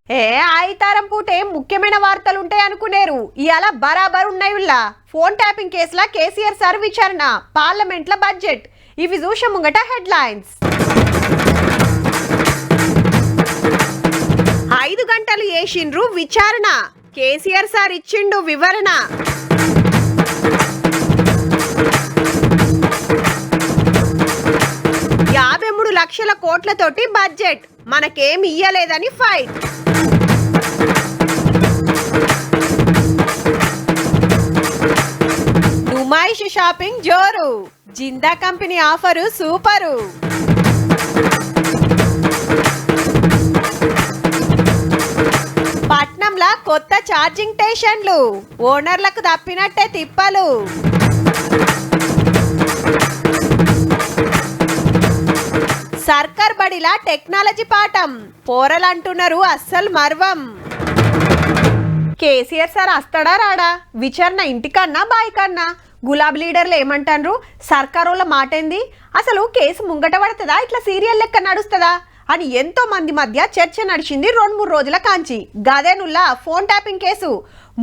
ఆయితారం పూటే ముఖ్యమైన వార్తలు ఉంటాయి అనుకునేరు ఇయాల బరాబర్ ఉన్నాయిల్లా ఫోన్ ట్యాపింగ్ కేసుల కేసీఆర్ సార్ విచారణ పార్లమెంట్ల బడ్జెట్ ఇవి చూసే ముంగట హెడ్లైన్స్ 5 గంటలు చేసిండ్రు విచారణ కేసీఆర్ సార్ ఇచ్చిండు వివరణ 53 లక్షల కోట్లతోటి బడ్జెట్ మనకేం ఇయ్యలేదని ఫైట్ నుమాయిష్ షాపింగ్ జోరు జిందా కంపెనీ ఆఫరు సూపరు పట్నంలా కొత్త ఛార్జింగ్ స్టేషన్లు ఓనర్లకు తప్పినట్టే తిప్పలు సర్కార్ బడిలా టెక్నాలజీ పాఠం పోరలంటున్నారు అస్సలు మర్వం కేసీఆర్ సార్ వస్తాడా రాడా విచారణ ఇంటికన్నా బాయికన్నా గులాబీ లీడర్లు ఏమంటారు సర్కారోళ్ళ మాటేంది అసలు కేసు ముంగట పడుతుందా ఇట్లా సీరియల్ లెక్క నడుస్తుందా అని ఎంతో మంది మధ్య చర్చ నడిచింది 2-3 రోజుల కాంచి గదేనుల్లా ఫోన్ ట్యాపింగ్ కేసు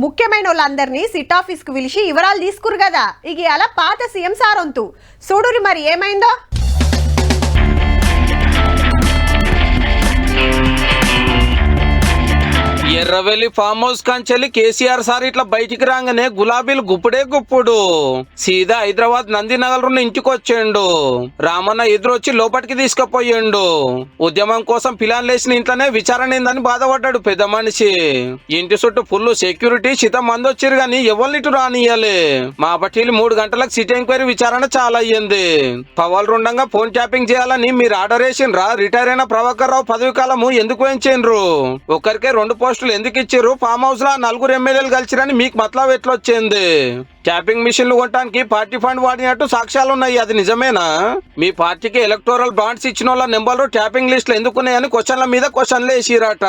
ముఖ్యమైన వాళ్ళందరినీ సిట్ ఆఫీస్ కు పిలిచి వివరాలు తీసుకురు కదా ఇక అలా పాత సీఎం సారొంతు చూడురి మరి ఏమైందో ఎర్రవెల్లి ఫామ్ హౌస్ కంచెల్లి కేసీఆర్ సార్ ఇట్లా బయటికి రాగానే గులాబీలు గుప్పుడే గుప్పుడు సీదా హైదరాబాద్ నందినగర్ ఇంటికి వచ్చేండు రామన్న ఎదురొచ్చి లోపలికి తీసుకుపోయిండు ఉద్యమం కోసం పిలాన్ లేచిన ఇంట్లోనే విచారణ ఏందని బాధపడ్డాడు పెద్ద మనిషి ఇంటి చుట్టూ ఫుల్ సెక్యూరిటీ శితం మంది వచ్చారు గాని ఎవరిని ఇటు రానియాలి మా పట్టీలు 3 గంటలకు సిట్ ఎంక్వైరీ విచారణ చాలా అయ్యింది పవల్ రెండంగా ఫోన్ ట్యాపింగ్ చేయాలని మీరు ఆర్డర్ వేసిండ్రా రిటైర్ అయిన ప్రభాకర్ రావు పదవి కాలము ఎందుకు వేయించిండ్రు ఒకరికే 2 పోస్టులు ఎందుకు ఇచ్చారు ఫామ్ హౌస్ లా 4 ఎమ్మెల్యేలు కలిసిరని మీకు మతలబ్ ఎట్లొచ్చింది ట్యాపింగ్ మిషన్లు కొనడానికి పార్టీ ఫండ్ వాడినట్టు సాక్ష్యాలు ఉన్నాయి అది నిజమేనా మీ పార్టీకి ఎలక్టోరల్ బాండ్స్ ఇచ్చిన వాళ్ళ నెంబర్లు ట్యాపింగ్ లిస్ట్ లో ఎందుకున్నాయని క్వశ్చన్ల మీద క్వశ్చన్లు వేసిరట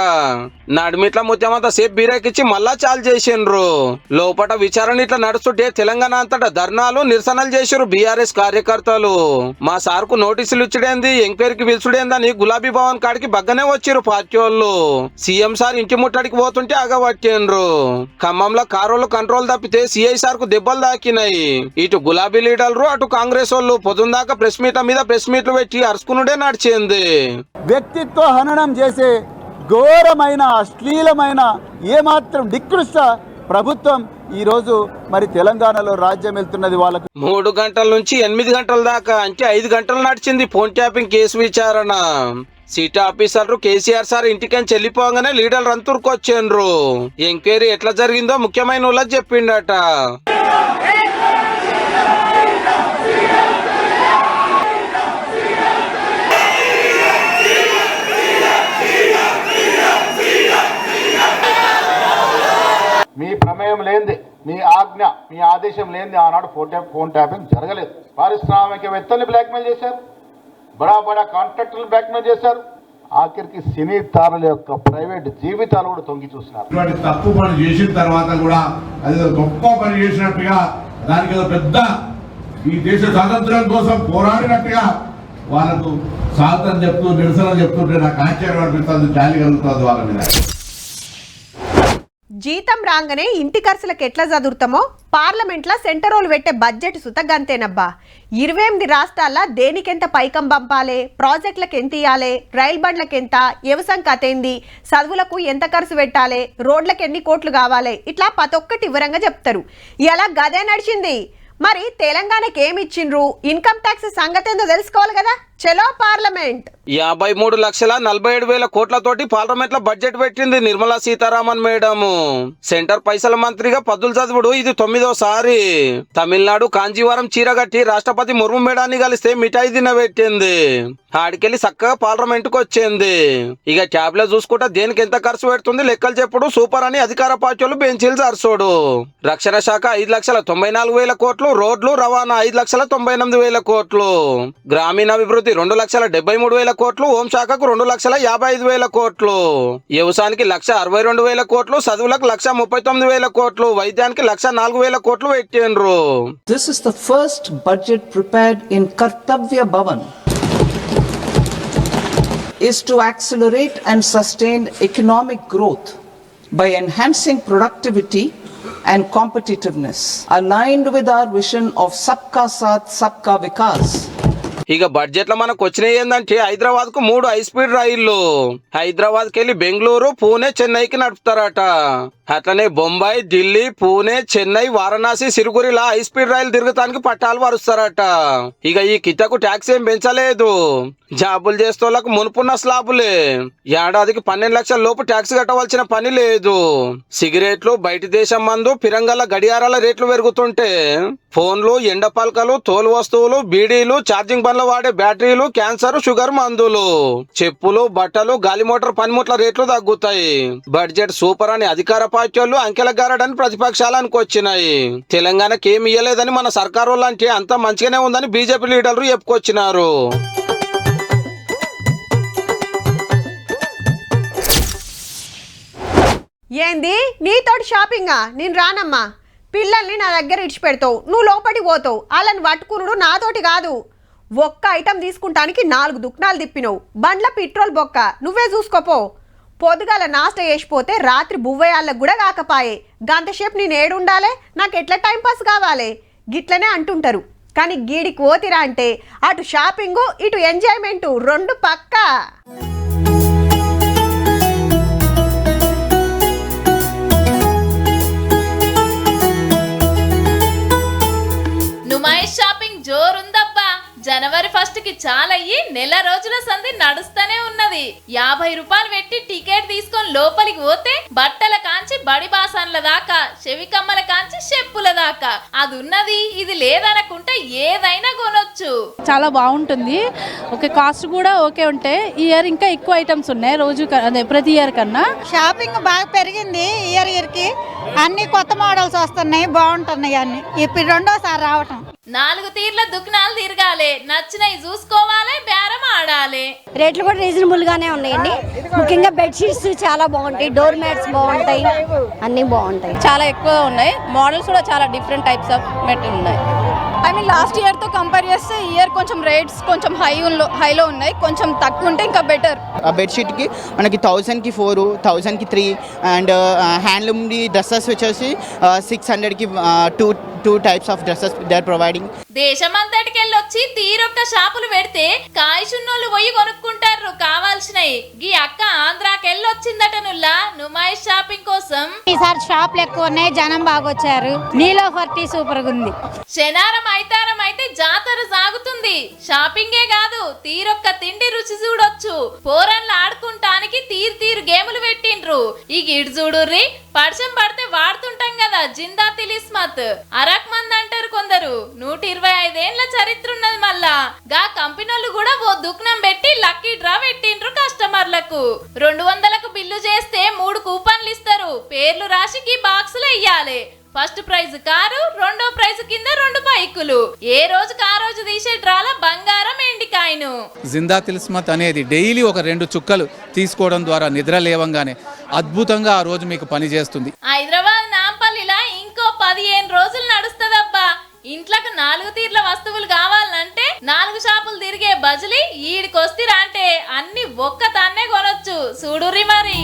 నడిమిట్ల ముత్యమంతా సేఫ్ బీరేకిచ్చి మళ్ళా చాలు చేసిండ్రు లోపట విచారణ ఇట్లా నడుస్తుంటే తెలంగాణ అంతటా ధర్నాలు నిరసనలు చేసిరు బీఆర్ఎస్ కార్యకర్తలు మా సార్ కు నోటీసులు ఇచ్చుడేంది ఎంక్వైరీకి పిలుచుడేందని గులాబీ భవన్ కాడికి బగ్గనే వచ్చిరు పార్టీ వాళ్ళు సీఎం సార్ ఇంటి ముట్టడికి పోతుంటే ఆగబట్టిండ్రు ఖమ్మంలో కారోళ్ళు కంట్రోల్ తప్పితే సిఐ సార్ కు దెబ్బలు దాకినాయి ఇటు గులాబీ లీడర్లు అటు కాంగ్రెస్ వాళ్ళు పొద్దుందాకా ప్రెస్ మీట్ల మీద ప్రెస్ మీట్లు పెట్టి అరుచుకునుడే నడిచింది వ్యక్తిత్వ హననం చేసే ఘోరమైన అశ్లీలమైన ఏమాత్రం నికృష్ట ప్రభుత్వం ఈ రోజు మరి తెలంగాణలో రాజ్యం వెళ్తున్నది వాళ్ళకు 3 గంటల నుంచి 8 గంటల దాకా అంటే 5 గంటలు నడిచింది ఫోన్ ట్యాపింగ్ కేసు విచారణ సిటీ ఆఫీసర్లు కేసీఆర్ సార్ ఇంటికని చెల్లిపోగానే లీడర్లు అంతూరుకొచ్చిండ్రు ఎంక్వైరీ ఎట్లా జరిగిందో ముఖ్యమైన వాళ్ళకి చెప్పిండట మీ ప్రమేయం లేనిది మీ ఆజ్ఞ మీ ఆదేశం లేనిది ఆనాడు ఫోన్ ట్యాపింగ్ జరగలేదు పారిశ్రామికవేత్తల్ని బ్లాక్మెయిల్ చేశారు బడా కాంట్రాక్టర్లు బ్లాక్మెయిల్ చేశారు ఆఖరికి సినీ తారల యొక్క ప్రైవేట్ జీవితాలు కూడా తొంగి చూస్తున్నారు ఇటువంటి తప్పు పని చేసిన తర్వాత కూడా అది గొప్ప పని చేసినట్టుగా దానికి ఏదో పెద్ద ఈ దేశ స్వాతంత్ర్యం కోసం పోరాడినట్టుగా వాళ్ళకు స్వాతంత్రం చెప్తూ నిరసన చెప్తుంటే నాకు ఆశ్చర్యం అనిపిస్తుంది జాలి కలుగుతుంది వాళ్ళ మీద జీతం రాగానే ఇంటి ఖర్చులకు ఎట్లా చదువుతామో పార్లమెంట్లో సెంటరోలు పెట్టే బడ్జెట్ సుత గంతేనబ్బా 28 రాష్ట్రాల్లో దేనికెంత పైకం పంపాలి ప్రాజెక్టులకు ఎంత ఇవ్వాలి రైలు బండ్లకు ఎంత వ్యవసాయం కథేంది చదువులకు ఎంత ఖర్చు పెట్టాలి రోడ్లకు ఎన్ని కోట్లు కావాలి ఇట్లా ప్రతి ఒక్కటి వివరంగా చెప్తారు ఇలా గదే నడిచింది మరి తెలంగాణకి ఏమి ఇచ్చిండ్రు ఇన్కమ్ ట్యాక్స్ సంగతి ఏందో తెలుసుకోవాలి కదా చలో పార్లమెంట్ 53,47,000 కోట్లతోటి పార్లమెంట్ లో బడ్జెట్ పెట్టింది నిర్మలా సీతారామన్ మేడం సెంటర్ పైసల మంత్రిగా పద్దులు చదువుడు ఇది 9వసారి తమిళనాడు కాంజీవరం చీరగట్టి రాష్ట్రపతి ముర్ము మేడాన్ని కలిస్తే మిఠాయి తినబెట్టింది ఆడికెళ్ళి చక్కగా పార్లమెంట్ కు వచ్చింది ఇక ట్యాబ్ లో చూసుకుంటా దేనికి ఎంత ఖర్చు పెడుతుంది లెక్కలు చెప్పుడు సూపర్ అని అధికార పార్టీలు బెంచీలు జరుసోడు రక్షణ శాఖ 5,94,000 కోట్లు రోడ్లు రవాణా 5,98,000 కోట్లు గ్రామీణాభివృద్ధి 2,73,000 కోట్లు హోంశాఖకు 2,55,000 కోట్లు వ్యవసాయానికి 1,62,000 కోట్లు చదువులకు 1,39,000 కోట్లు వైద్యానికి 1,04,000 కోట్లు పెట్టిండ్రు. This is the first budget prepared in Kartavya Bhavan. is to accelerate and sustain economic growth by enhancing productivity and competitiveness, aligned with our vision of Sabka Saath, Sabka Vikas. ఇక బడ్జెట్ లో మనకు వచ్చినాయి ఏంటంటే హైదరాబాద్ కు 3 high speed రైళ్లు హైదరాబాద్ కి వెళ్ళి బెంగళూరు పూణే చెన్నైకి నడుపుతారట. అట్లనే బొంబాయి ఢిల్లీ పూణే చెన్నై వారణాసి సిరుగురిలా హై స్పీడ్ రైలు తిరగటానికి పట్టాలు వరుస్తారట. ఇక ఈ కిటకు ట్యాక్స్ ఏం పెంచలేదు. జాబులు చేస్తోళ్లకు మునుపున్న స్లాబులే. ఏడాదికి 12 లక్షల లోపు ట్యాక్స్ కట్టవలసిన పని లేదు. సిగరెట్లు బయటి దేశం మందు ఫిరంగల గడియారాల రేట్లు పెరుగుతుంటే ఫోన్లు ఎండపల్కలు తోలు వస్తువులు బీడీలు ఛార్జింగ్ బండ్ల వాడే బ్యాటరీలు క్యాన్సర్ షుగర్ మందులు చెప్పులు బట్టలు గాలి మోటార్ పనిముట్ల రేట్లు తగ్గుతాయి. బడ్జెట్ సూపర్ అని అధికార పార్టీ వాళ్ళు అంకెల గారడని ప్రతిపక్షాలు అనుకొచ్చినాయి. తెలంగాణకి ఏమి ఇయ్యలేదని మన సర్కారు వాళ్ళు అంటే అంత మంచిగానే ఉందని బీజేపీ లీడర్లు చెప్పుకొచ్చినారు. ఏంది నీతోటి షాపింగా? నేను రానమ్మా. పిల్లల్ని నా దగ్గర ఇడిచిపెడతావు, నువ్వు లోపలికి పోతావు. వాళ్ళని పట్టుకునుడు నాతోటి కాదు. ఒక్క ఐటెం తీసుకుంటానికి 4 దుక్నాలు తిప్పినవు. బండ్ల పెట్రోల్ బొక్క నువ్వే చూసుకోపో. పొద్దుగాల నాస్ట వేసిపోతే రాత్రి బువ్వయాళ్ళకు కూడా కాకపాయే. గంటసేపు నేను ఏడుండాలే? నాకు ఎట్లా టైంపాస్ కావాలి? గిట్లనే అంటుంటారు. కానీ గీడికి పోతిరా అంటే అటు షాపింగు ఇటు ఎంజాయ్మెంటు 2 పక్కా. నుమాయిష్ షాపింగ్ జోరుందబ్బా. జనవరి 1 కి చాలయ్యి నెల రోజుల సంధి నడుస్తూనే ఉన్నది. 50 రూపాయలు పెట్టి టికెట్ తీసుకొని లోపలికి పోతే బట్టల కాంచి బడి బాసాన్ల దాకా చెవికమ్మల కాంచి చెప్పుల దాకా అది ఉన్నది ఇది లేదనుకుంటే ఏదైనా కొనొచ్చు. చాలా బాగుంటుంది. ఓకే, కాస్ట్ కూడా ఓకే ఉంటే ఈ ఇయర్ ఇంకా ఎక్కువ ఐటమ్స్ ఉన్నాయి రోజు అదే ప్రతి ఇయర్ కన్నా. షాపింగ్ బాగా పెరిగింది ఇయర్కి. అన్ని కొత్త మోడల్స్ వస్తున్నాయి, బాగుంటున్నాయి అన్ని. ఇప్పుడు 2వ సారి రావటం. 4 తీర్ల దుకాణాలు తిరగాలి, నచ్చినవి చూసుకోవాలి, బేరం ఆడాలి. రేట్లు కూడా రీజనబుల్ గానే ఉన్నాయండి. ముఖ్యంగా బెడ్షీట్స్ చాలా బాగుంటాయి, డోర్ మ్యాట్స్ బాగుంటాయి, అన్ని బాగుంటాయి. చాలా ఎక్కువ ఉన్నాయి. మోడల్స్ కూడా చాలా డిఫరెంట్ టైప్స్ ఆఫ్ మెటీరియల్ ఉన్నాయి. ఐ మీన్ లాస్ట్ ఇయర్ తో కంపేర్ చేస్తే ఈ ఇయర్ కొంచెం రేట్స్ కొంచెం హైలో ఉన్నాయి. కొంచెం తక్కువ ఉంటే ఇంకా బెటర్. బెడ్షీట్ కి మనకి 1000కి 4, 1000కి 3 అండ్ హ్యాండ్లూమ్ డ్రెస్సెస్ వచ్చేసి 600కి 2 types of dresses they are providing. దేశమంతటికి వెళ్ళొచ్చి తీరొక్క షాపులు పెడితే కాయచున్నోళ్ళు పోయి కొనుక్కుంటారు కావాల్సినవి. గీ అక్క ఆంధ్రాకి వెళ్ళొచ్చిందట నుల్లా నుమాయిష్ షాపింగ్ కోసం. ఈసారి షాపులు ఎక్కువ ఉన్నాయి, జనం బాగా వచ్చారు. నీలో ఫర్టీ సూపర్ గా ఉంది. శనారం ఐతారం అయితే జాతర సాగుతుంది. షాపింగే కాదు తీరొక్క తిండి రుచి చూడొచ్చు. పోరన్లు ఆడుకుంటానికి తీరు గేములు పెట్టిండ్రు. ఈ గిడ్ చూడుర్రి, పర్షం పడితే వాడుతుంటాం కదా జిందా తిలిస్మత్. అరక్ మంది అంటారు కొందరు. 125 ఏండ్ల చరిత్ర ఉన్నది. మళ్ళా గా కంపెనీలు కూడా ఓ దుకాణం పెట్టి లక్కీ డ్రా పెట్టిండ్రు కస్టమర్లకు. 200కు బిల్లు చేస్తే 3 కూపన్లు ఇస్తారు. పేర్లు రాసి గీ బాక్సులు ఇయ్యాలి. ఫస్ట్ ప్రైజ్ కారు, 2వ ప్రైజ్ కింద 2 బైకులు. ఏ రోజుకి ఆ రోజు తీసే డ్రాల బంగారం ఎండికాయను. జిందా తిలిస్మత్ అనేది డైలీ ఒక 2 చుక్కలు తీసుకోవడం ద్వారా నిద్ర లేవంగానే అద్భుతంగా ఆ రోజు మీకు పని చేస్తుంది. హైదరాబాద్ నాంపల్లిలా ఇంకో 15 రోజులు నడుస్తుందబ్బా. ఇంట్లోకి 4 తీర్ల వస్తువులు కావాలంటే 4 షాపులు తిరిగే బజలి ఈడికొస్తిరా అంటే అన్ని ఒక్క తాన్నే కొనొచ్చు. చూడుర్రి మరి.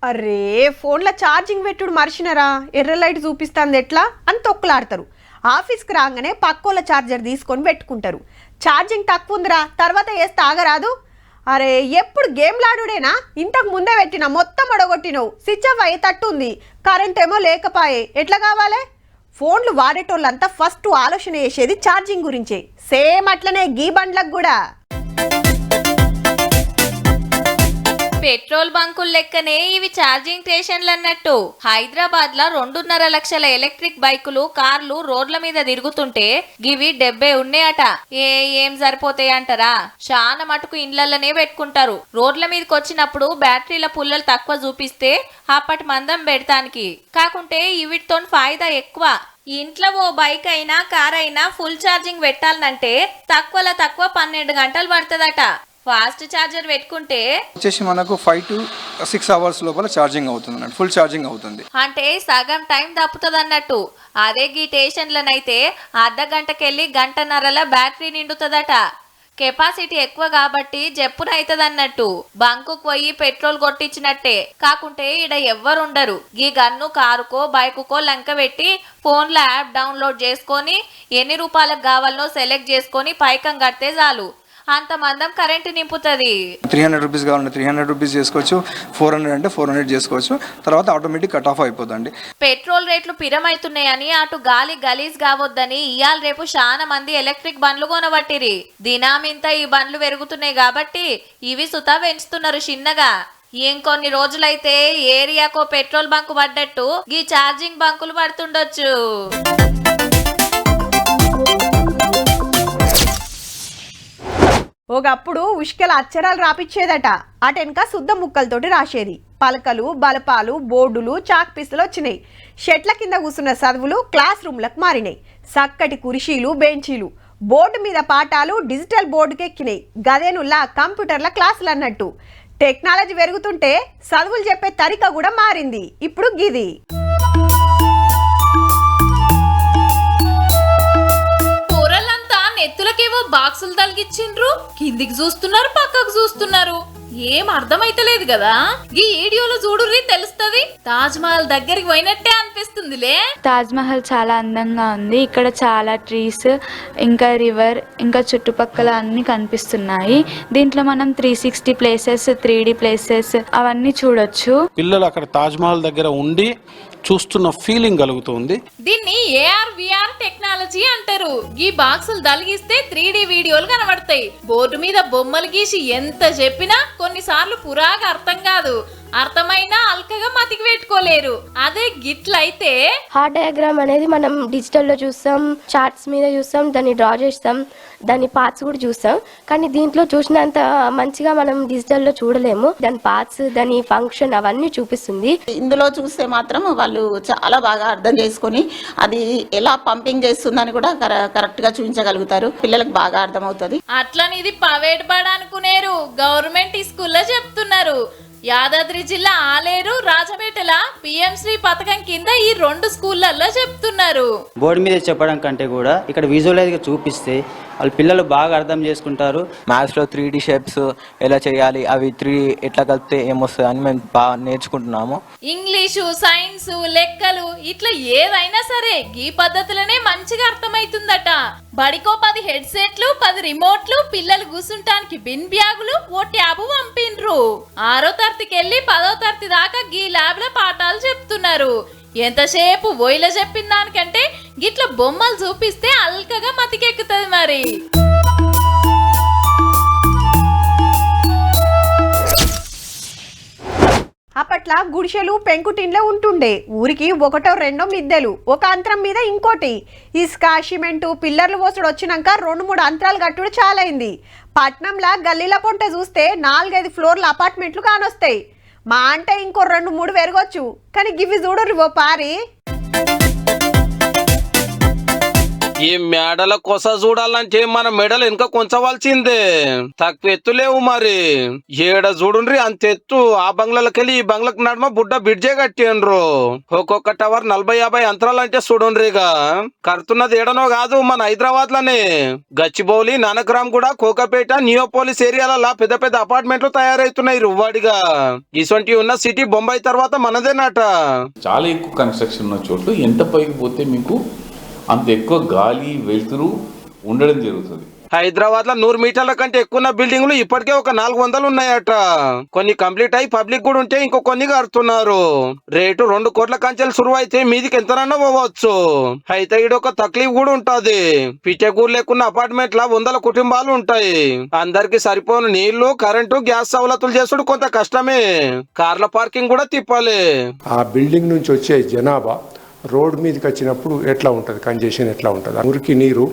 అరే ఫోన్లో ఛార్జింగ్ పెట్టుడు మర్చినరా? ఎర్ర లైట్ చూపిస్తుంది ఎట్లా అని తొక్కులాడతారు. ఆఫీస్కి రాగానే పక్కోళ్ళ ఛార్జర్ తీసుకొని పెట్టుకుంటారు. ఛార్జింగ్ తక్కువ ఉందిరా తర్వాత వేస్తే ఆగరాదు. అరే ఎప్పుడు గేమ్లాడుడేనా? ఇంతకు ముందే పెట్టినా మొత్తం అడగొట్టినవు. స్విచ్ ఆఫ్ అయ్యేటట్టు ఉంది. కరెంట్ ఏమో లేకపాయే. ఎట్లా కావాలి? ఫోన్లు వాడేటోళ్ళంతా ఫస్ట్ ఆలోచన చేసేది ఛార్జింగ్ గురించే. సేమ్ అట్లనే గీ బండ్లకు కూడా. పెట్రోల్ బంకుల లెక్కనే ఇవి ఛార్జింగ్ స్టేషన్లు అన్నట్టు. హైదరాబాద్ లో 2.5 లక్షల ఎలక్ట్రిక్ బైకులు కార్లు రోడ్ల మీద తిరుగుతుంటే గివి 70 ఉన్నాయట. ఏం సరిపోతాయి అంటారా? చాలా మటుకు ఇండ్లనే పెట్టుకుంటారు. రోడ్ల మీదకి వచ్చినప్పుడు బ్యాటరీల పుల్లలు తక్కువ చూపిస్తే అప్పటి మందం పెడతానికి. కాకుంటే ఇవిటితో ఫాయిదా ఎక్కువ. ఇంట్లో ఓ బైక్ అయినా కార్ అయినా ఫుల్ ఛార్జింగ్ పెట్టాలంటే తక్కువలో తక్కువ 12 గంటలు పడుతుందట. ఫాస్ట్ ఛార్జర్ పెట్టుకుంటే వచ్చేసి మనకు 5 to 6 hours లోపల ఛార్జింగ్ అవుతుంది అన్నట్టు, ఫుల్ ఛార్జింగ్ అవుతుంది. అంటే సగం టైం తప్పుతుంది అన్నట్టు. అదే గీ స్టేషన్లనైతే అర్ధ గంటకెళ్ళి గంటన్నరల బ్యాటరీ నిండుతుందట. కెపాసిటీ ఎక్కువ కాబట్టి జప్పునైతది అన్నట్టు. బంకు పోయి పెట్రోల్ కొట్టించినట్టే. కాకుంటే ఈడ ఎవ్వరుండరు. గీ గన్ను కారుకో బైకుకో లంక పెట్టి ఫోన్లో యాప్ డౌన్లోడ్ చేసుకొని ఎన్ని రూపాయలకు కావాలనో సెలెక్ట్ చేసుకొని పైకం కడితే చాలు, అంత మందం కరెంటు నింపుతుంది. 300 రూపీస్ కావాలంటే 300 రూపీస్ చేసుకోవచ్చు, 400 అంటే 400 చేసుకోవచ్చు. తర్వాత ఆటోమేటిక్ కట్ ఆఫ్ అయిపోతుంది. పెట్రోల్ రేట్లు పిరమైతున్నాయని అటు గాలి గలీజ్ కావద్దని ఇయాల రేపు చాలా మంది ఎలక్ట్రిక్ బండ్లు కొనబట్టిరి. దినామింత ఈ బండ్లు పెరుగుతున్నాయి కాబట్టి ఇవి సుతా పెంచుతున్నారు చిన్నగా. ఇంకొన్ని రోజులైతే ఏరియాకో పెట్రోల్ బంకు పడ్డట్టు ఈ ఛార్జింగ్ బంకులు పడుతుండొచ్చు. ఒకప్పుడు ఉష్కెల అక్షరాలు రాపిచ్చేదట. అటెనక శుద్ధ ముక్కలతోటి రాసేది. పలకలు బలపాలు బోర్డులు చాక్ పీసులు వచ్చినాయి. షెట్ల కింద కూర్చున్న చదువులు క్లాస్ రూమ్లకు మారినాయి. చక్కటి కుర్చీలు బెంచీలు, బోర్డు మీద పాఠాలు డిజిటల్ బోర్డుకి ఎక్కినాయి. గదేనుల్లా కంప్యూటర్ల క్లాసులు అన్నట్టు. టెక్నాలజీ పెరుగుతుంటే చదువులు చెప్పే తరిక కూడా మారింది. ఇప్పుడు గిది ఎత్తులకేవో బాక్సులు తలిగిచ్చిండ్రు, కిందికి చూస్తున్నారు పక్కకు చూస్తున్నారు, ఏం అర్థమైతలేదు కదా. ఈ వీడియోలో చూడుర్రి తెలుస్తది. తాజ్ మహల్ దగ్గరికి పోయినట్టే అనిపిస్తుందిలే. తాజ్ మహల్ చాలా అందంగా ఉంది. ఇక్కడ చాలా ట్రీస్, ఇంకా రివర్, ఇంకా చుట్టుపక్కల అన్ని కనిపిస్తున్నాయి. దీంట్లో మనం 360 ప్లేసెస్, 3D ప్లేసెస్ అవన్నీ చూడొచ్చు. పిల్లలు అక్కడ తాజ్ మహల్ దగ్గర ఉండి చూస్తున్న ఫీలింగ్ కలుగుతుంది. దీన్ని AR VR టెక్నాలజీ అంటారు. ఈ బాక్సులు తలిగిస్తే 3D వీడియోలు కనబడతాయి. బోర్డు మీద బొమ్మలు గీసి ఎంత చెప్పినా కొన్నిసార్లు పురాగా అర్థం కాదు. అర్థమైనా అల్కగా మతికి పెట్టుకోలేరు. అదే గిట్లయితే హార్ట్ డయాగ్రామ్ అనేది మనం డిజిటల్లో చూస్తాం, చార్ట్స్ మీద చూస్తాం, దాన్ని డ్రా చేస్తాం, దాని పార్ట్స్ కూడా చూస్తాం. కానీ దీంట్లో చూసినంత మంచిగా మనం డిజిటల్లో చూడలేము. దాని పార్ట్స్, దాని ఫంక్షన్ అవన్నీ చూపిస్తుంది. ఇందులో చూస్తే మాత్రం వాళ్ళు చాలా బాగా అర్థం చేసుకొని అది ఎలా పంపింగ్ చేస్తుందని కూడా కరెక్ట్ గా చూపించగలుగుతారు. పిల్లలకు బాగా అర్థమవుతుంది. అట్లని ఇది ప్రైవేట్ బడి అనుకునేరు, గవర్నమెంట్ స్కూల్లో చెప్తున్నారు. యాదాద్రి జిల్లా ఆలేరు రాజపేటల పిఎంశ్రీ పథకం కింద ఈ 2 స్కూళ్లలో చెప్తున్నారు. బోర్డు మీద చెప్పడం కంటే కూడా ఇక్కడ విజువలైజ్గా చూపిస్తే వాళ్ళు పిల్లలు బాగా అర్థం చేసుకుంటారు. మ్యాథ్స్లో 3D షేప్స్ ఎలా చేయాలి, అవి 3 ఎట్లా కలిపితే ఏమొస్తుంది అని మేము బాగా నేర్చుకుంటున్నాము. ఇంగ్లీషు, సైన్స్, లెక్కలు ఇట్లా ఏదైనా సరే ఈ పద్ధతులనే మంచిగా అర్థమైతుందట. బడికో 10 హెడ్సెట్లు, 10 రిమోట్లు, పిల్లలు కూసుంటానికి బిన్ బ్యాగులు, ఓ ట్యాబు పంపిండ్రు. 6వ తరగతికి వెళ్ళి 10వ తరగతి దాకా గీ ల్యాబ్ లో పాఠాలు చెప్తున్నారు. ఎంతసేపు ఓయిలో చెప్పిన దానికంటే గిట్ల బొమ్మలు చూపిస్తే అల్కగా మతికెక్కుతుంది. మరి అప్పట్లా గుడిసెలు పెంకుటిండ్లే ఉంటుండే. ఊరికి 1, 2 మిద్దెలు, ఒక అంతరం మీద ఇంకోటి. ఇసుక సిమెంటు పిల్లర్లు పోసుడు వచ్చినాక 2-3 అంతరాలు కట్టుడు చాలైంది. పట్నంలా గల్లీల పొంట చూస్తే 4-5 ఫ్లోర్ల అపార్ట్మెంట్లు కానొస్తాయి. మా అంటే ఇంకో 2-3 పెరగొచ్చు. కానీ గివి చూడరు ఓ పారి. ఈ మేడల కొస చూడాలంటే మన మెడలు వెనుక కొంచవలసిందే. తక్కువ ఎత్తు లేవు మరి. ఏడ చూడుండ్రి అంత ఎత్తు. ఆ బంగ్లాలకెళ్ళి ఈ బంగ్లకు నడుమ బుడ్డ బిడ్జే కట్టిండ్రు. ఒక్కొక్క టవర్ 40-50 అంతరాలు అంటే చూడుండ్రిగా. కడుతున్నది ఏడనో కాదు, మన హైదరాబాద్ లోనే గచ్చిబౌలి, నానక్రామ్ కూడా, కోకపేట, నియోపోలిస్ ఏరియాలలో పెద్ద పెద్ద అపార్ట్మెంట్లు తయారవుతున్నాయి రువ్వాడిగా. ఇటువంటి ఉన్న సిటీ బొంబాయి తర్వాత మనదేనట. చాలా ఎక్కువ కన్స్ట్రక్షన్ ఉన్న చోట్ల ఎంత పైకి పోతే మీకు అంత ఎక్కువ గాలి వెలుతురు ఉండడం జరుగుతుంది. హైదరాబాద్ లో 100 మీటర్ల కంటే ఎక్కువ బిల్డింగ్లు ఇప్పటికే ఒక 400 ఉన్నాయట. కొన్ని కంప్లీట్ అయి పబ్లిక్ కూడా ఉంటే ఇంకో కొన్ని కడుతున్నారు. రేటు 2 కోట్ల కంచెలు సురువు అయితే మీదికి ఎంతనన్నా పోవచ్చు. అయితే ఈడొక తక్లీఫ్ కూడా ఉంటది. పిచ్చెకూరు లేకున్న అపార్ట్మెంట్ లా 100 కుటుంబాలు ఉంటాయి. అందరికి సరిపోను నీళ్లు, కరెంటు, గ్యాస్ సవలతులు చేసుడు కొంత కష్టమే. కార్ల పార్కింగ్ కూడా తిప్పాలి. ఆ బిల్డింగ్ నుంచి వచ్చే జనాభా రోడ్ మీదకి వచ్చినప్పుడు ఎట్లా ఉంటుంది, కంజెషన్ ఎట్లా ఉంటుంది, మురికి నీరు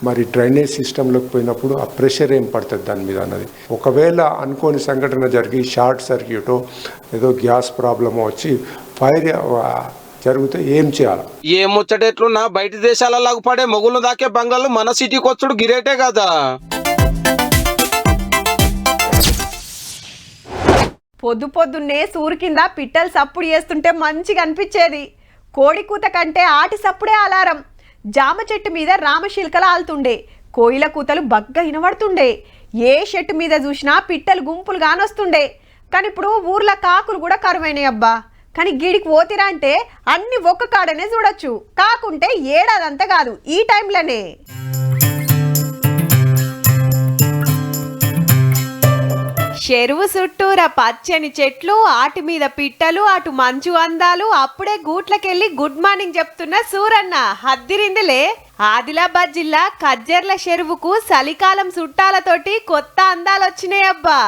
మరి డ్రైనేజ్ సిస్టంలోకి పోయినప్పుడు ఆ ప్రెషర్ ఏం పడుతుంది దాని మీద అన్నది. ఒకవేళ అనుకోని సంఘటన జరిగి షార్ట్ సర్క్యూటో ఏదో గ్యాస్ ప్రాబ్లమో వచ్చి ఫైర్ జరిగితే ఏం చేయాలి? ఏ ముచ్చటెట్లున్నా బయట దేశాలలో పడే మొగులు దాకే బంగాళ్ళు మన సిటీకి వచ్చుడు గిరేటే కదా. పొద్దున్నే సూరు కింద పిట్టలు సప్పుడు చేస్తుంటే మంచిగా అనిపించేది. కోడి కూత కంటే ఆటి సప్పుడే అలారం. జామ చెట్టు మీద రామశిల్కలు ఆలుతుండే, కోయిల కూతలు బగ్గా వినబడుతుండే. ఏ చెట్టు మీద చూసినా పిట్టలు గుంపులు కానొస్తుండే. కానీ ఇప్పుడు ఊర్ల కాకులు కూడా కరువైనాయి అబ్బా. కానీ గిడికి పోతిరా అంటే అన్ని ఒక్క కాడనే చూడొచ్చు. కాకుంటే ఏడాదంతా కాదు, ఈ టైంలోనే. చెరువు చుట్టూరా పచ్చని చెట్లు, ఆటి మీద పిట్టలు, అటు మంచు అందాలు. అప్పుడే గూట్లకెళ్ళి గుడ్ మార్నింగ్ చెప్తున్న సూరన్న హద్దిరిందిలే. ఆదిలాబాద్ జిల్లా కజ్జర్ల చెరువుకు చలికాలం చుట్టాలతోటి కొత్త అందాలు వచ్చినాయి అబ్బా.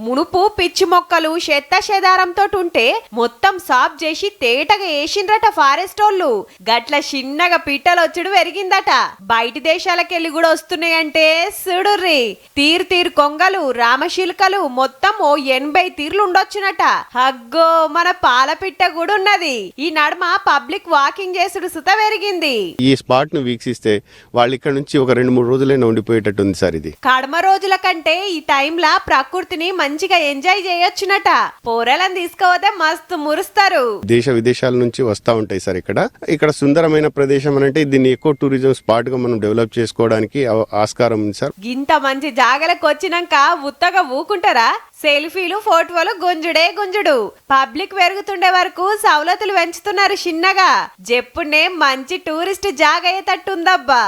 మునుపు పిచ్చి మొక్కలు చెత్త చెదారంతో ఉంటే మొత్తం సాఫ్ చేసి తేటగా వేసిండ్రట ఫారెస్టోళ్ళు. గట్ల చిన్నగా పిట్టలు వచ్చుడు పెరిగిందట. బయటి దేశాలకెళ్ళి కూడా వస్తున్నాయంటే చూడుర్రి. తీరు కొంగలు, రామశిల్కలు మొత్తం ఓ 80 తీర్లు ఉండొచ్చునట. అగ్గో మన పాల పిట్ట కూడా ఉన్నది. ఈ నడుమ పబ్లిక్ వాకింగ్ చేసుడు సుత పెరిగింది. ఈ స్పాట్ ను వీక్షిస్తే వాళ్ళు ఇక్కడ నుంచి ఒక 2-3 రోజులైనా ఉండిపోయేటట్టు ఉంది సార్. ఇది కడమ రోజుల కంటే ఈ టైంలా ప్రకృతిని మంచిగా ఎంజాయ్ చేయొచ్చునట. పోరలను తీసుకుపోతే మస్తు మురుస్తారు. దేశ విదేశాల నుంచి వస్తూ ఉంటాయి సార్. ఇక్కడ సుందరమైన ప్రదేశం అంటే దీన్ని ఎక్కువ టూరిజం స్పాట్ గా మనం డెవలప్ చేసుకోవడానికి ఆస్కారం ఉంది సార్. ఇంత మంచి జాగలకు వచ్చినాక ఉత్తగా ఊకుంటారా? సెల్ఫీలు, ఫోటోలు గుంజుడే గుంజుడు. పబ్లిక్ పెరుగుతుండే వరకు సవలతులు పెంచుతున్నారు చిన్నగా. జెప్పునే మంచి టూరిస్ట్ జాగ అయ్యేటట్టుందబ్బా.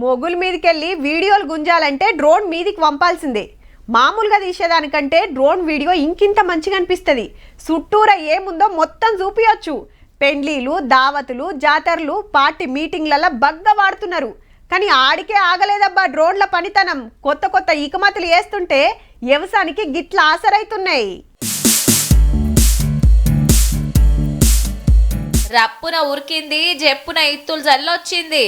మొగుల మీదకెళ్ళి వీడియోలు గుంజాలంటే డ్రోన్ మీదికి పంపాల్సిందే. మామూలుగా తీసేదానికంటే డ్రోన్ వీడియో ఇంకింత మంచిగా అనిపిస్తుంది. చుట్టూరా ఏముందో మొత్తం చూపించచ్చు. పెండ్లీలు, దావతులు, జాతరలు, పార్టీ మీటింగ్లలో బగ్గా వాడుతున్నారు. కానీ ఆడికే ఆగలేదబ్బా డ్రోన్ల పనితనం. కొత్త ఇకమతులు వేస్తుంటే వ్యవసాయానికి గిట్ల ఆసరైతున్నాయి. రప్పున ఉరికింది, జెప్పున ఇత్తులు జల్లొచ్చింది.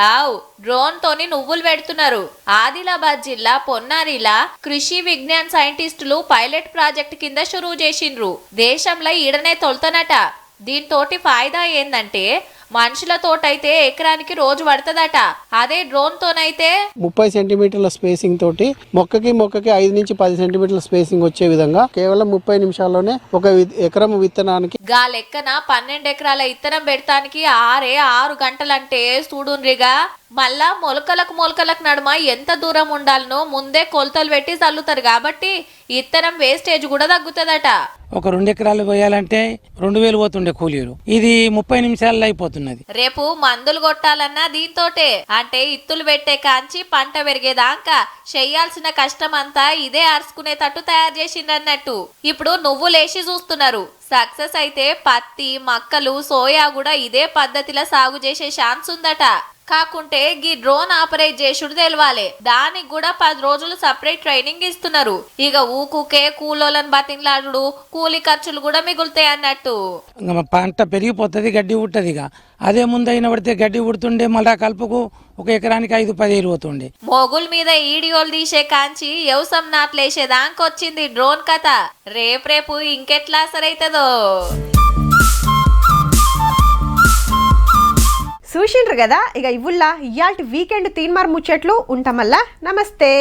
ఆవ్ డ్రోన్ తోని నువ్వులు పెడుతున్నారు. ఆదిలాబాద్ జిల్లా పొన్నారిలా కృషి విజ్ఞాన్ సైంటిస్టులు పైలట్ ప్రాజెక్ట్ కింద షురూ చేసిండ్రు. దేశంలో ఈడనే తొలుతనట. దీంతోటి ఫాయిదా ఏందంటే మనుషులతోటైతే ఎకరానికి రోజు పడుతుందట. అదే డ్రోన్ తోనైతే 30 సెంటీమీటర్ల స్పేసింగ్ తోటి మొక్కకి 5 నుంచి 10 సెంటీమీటర్ల స్పేసింగ్ వచ్చే విధంగా కేవలం 30 నిమిషాల్లోనే ఒక ఎకరం విత్తనానికి గా లెక్కన 12 ఎకరాల విత్తనం పెడతానికి 6 గంటలంటే చూడుండ్రిగా. మళ్ళా మొలకలకు నడుమ ఎంత దూరం ఉండాలనో ముందే కొలతలు పెట్టి చల్లుతారు కాబట్టి ఇత్తనం వేస్టేజ్ కూడా తగ్గుతుందట. ఒక 2 ఎకరాలు పోయాలంటే 2000 పోతుండే కూలీలు, ఇది 30 నిమిషాల్లో అయిపోతున్నది. రేపు మందులు కొట్టాలన్నా దీంతోటే. అంటే ఇత్తులు పెట్టే కాంచి పంట పెరిగేదాకా చెయ్యాల్సిన కష్టం అంతా ఇదే అరుచుకునేటట్టు తయారు చేసిండ్రన్నట్టు. ఇప్పుడు నువ్వులేసి చూస్తున్నారు. సక్సెస్ అయితే పత్తి, మక్కలు, సోయా కూడా ఇదే పద్ధతిలో సాగు చేసే ఛాన్స్ ఉందట. కాకుంటే గీ డ్రోన్ ఆపరేట్ చేసుడు తెలవాలి. దానికి కూడా 10 రోజులు సపరేట్ ట్రైనింగ్ ఇస్తున్నారు. ఇక ఊకుకే కూలోలను బతిన్లాడు, కూలి ఖర్చులు కూడా మిగులుతాయి అన్నట్టు. పంట పెరిగిపోతుంది, గడ్డి పుట్టది. ఇక అదే ముందు అయిన పడితే గడ్డి పుడుతుండే, మళ్ళా కలుపుకు ఒక ఎకరానికి 5-10 పోతుండే. మొగుల మీద ఈడియోలు తీసే కాంచి వ్యవసాయం నాట్లేసే దానికొచ్చింది డ్రోన్ కథ. రేపు ఇంకెట్లా సరైతుందో. చూసిండ్రు కదా. ఇక ఇవ్వుల్లా ఇయాల్టి వీకెండ్ తీన్మార్ ముచ్చట్లు ఉంటామల్లా. నమస్తే.